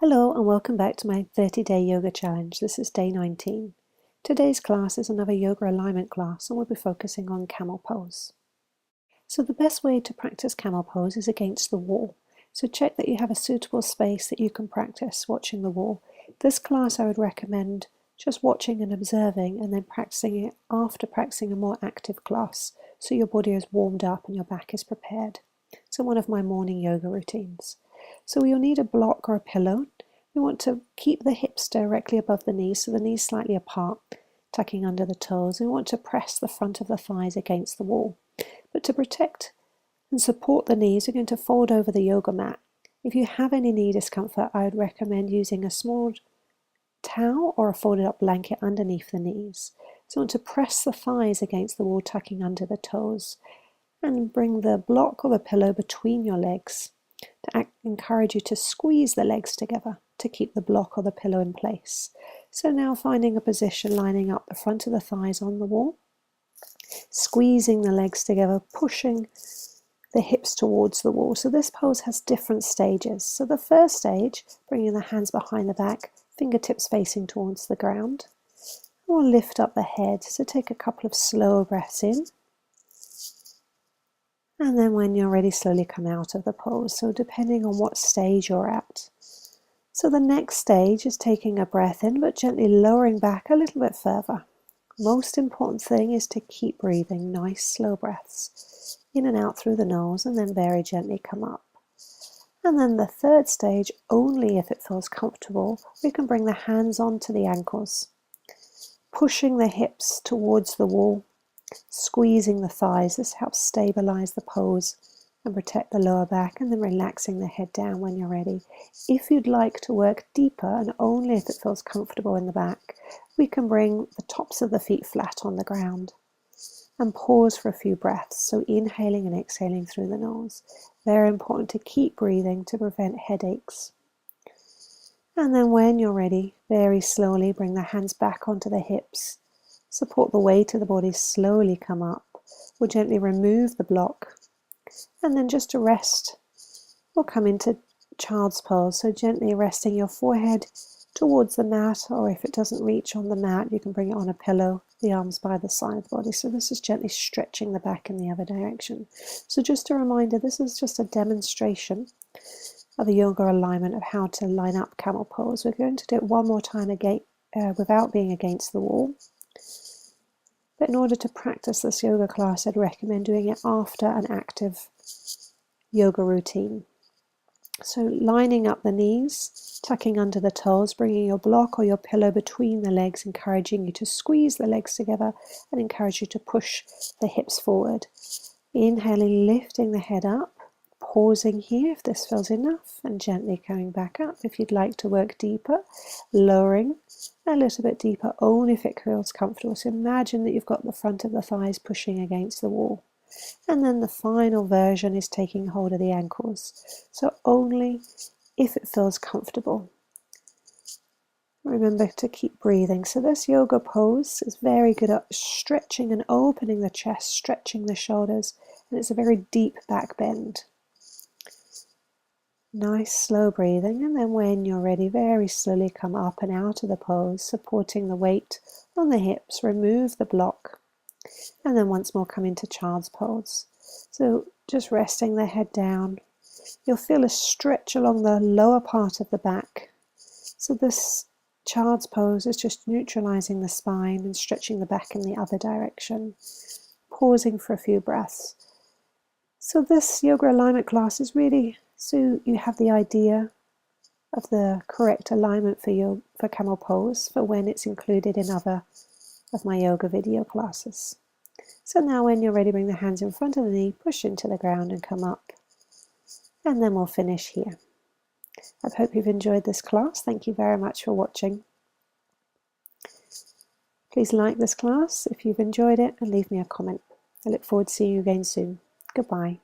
Hello and welcome back to my 30-day yoga challenge. This is day 19. Today's class is another yoga alignment class and we'll be focusing on camel pose. So the best way to practice camel pose is against the wall. So check that you have a suitable space that you can practice watching the wall. This class I would recommend just watching and observing and then practicing it after practicing a more active class so your body is warmed up and your back is prepared. So one of my morning yoga routines. So you'll need a block or a pillow. We want to keep the hips directly above the knees, so the knees slightly apart, tucking under the toes. We want to press the front of the thighs against the wall. But to protect and support the knees, we're going to fold over the yoga mat. If you have any knee discomfort, I would recommend using a small towel or a folded up blanket underneath the knees. So we want to press the thighs against the wall, tucking under the toes, and bring the block or the pillow between your legs to encourage you to squeeze the legs together to keep the block or the pillow in place. So now finding a position lining up the front of the thighs on the wall, squeezing the legs together, pushing the hips towards the wall. So this pose has different stages. So the first stage, bringing the hands behind the back, fingertips facing towards the ground. We'll lift up the head, so take a couple of slower breaths in. And then when you're ready, slowly come out of the pose. So depending on what stage you're at. So the next stage is taking a breath in, but gently lowering back a little bit further. Most important thing is to keep breathing, nice slow breaths. In and out through the nose, and then very gently come up. And then the third stage, only if it feels comfortable, we can bring the hands onto the ankles, pushing the hips towards the wall, squeezing the thighs. This helps stabilize the pose and protect the lower back, and then relaxing the head down when you're ready. If you'd like to work deeper, and only if it feels comfortable in the back, we can bring the tops of the feet flat on the ground and pause for a few breaths. So inhaling and exhaling through the nose. Very important to keep breathing to prevent headaches. And then when you're ready, very slowly bring the hands back onto the hips. Support the weight of the body, slowly come up. We'll gently remove the block. And then just to rest, we'll come into child's pose. So gently resting your forehead towards the mat, or if it doesn't reach on the mat, you can bring it on a pillow, the arms by the side of the body. So this is gently stretching the back in the other direction. So just a reminder, this is just a demonstration of a yoga alignment of how to line up camel pose. We're going to do it one more time again without being against the wall. But in order to practice this yoga class, I'd recommend doing it after an active yoga routine. So lining up the knees, tucking under the toes, bringing your block or your pillow between the legs, encouraging you to squeeze the legs together and encourage you to push the hips forward. Inhaling, lifting the head up, pausing here if this feels enough, and gently coming back up. If you'd like to work deeper, lowering a little bit deeper, only if it feels comfortable. So imagine that you've got the front of the thighs pushing against the wall. And then the final version is taking hold of the ankles. So only if it feels comfortable. Remember to keep breathing. So this yoga pose is very good at stretching and opening the chest, stretching the shoulders, and it's a very deep back bend. Nice slow breathing, and then when you're ready, very slowly come up and out of the pose, supporting the weight on the hips, remove the block, and then once more come into child's pose. So just resting the head down. You'll feel a stretch along the lower part of the back. So this child's pose is just neutralizing the spine and stretching the back in the other direction. Pausing for a few breaths. So this yoga alignment class is really so you have the idea of the correct alignment for camel pose for when it's included in other of my yoga video classes. So now when you're ready, bring the hands in front of the knee, push into the ground and come up. And then we'll finish here. I hope you've enjoyed this class. Thank you very much for watching. Please like this class if you've enjoyed it and leave me a comment. I look forward to seeing you again soon. Goodbye.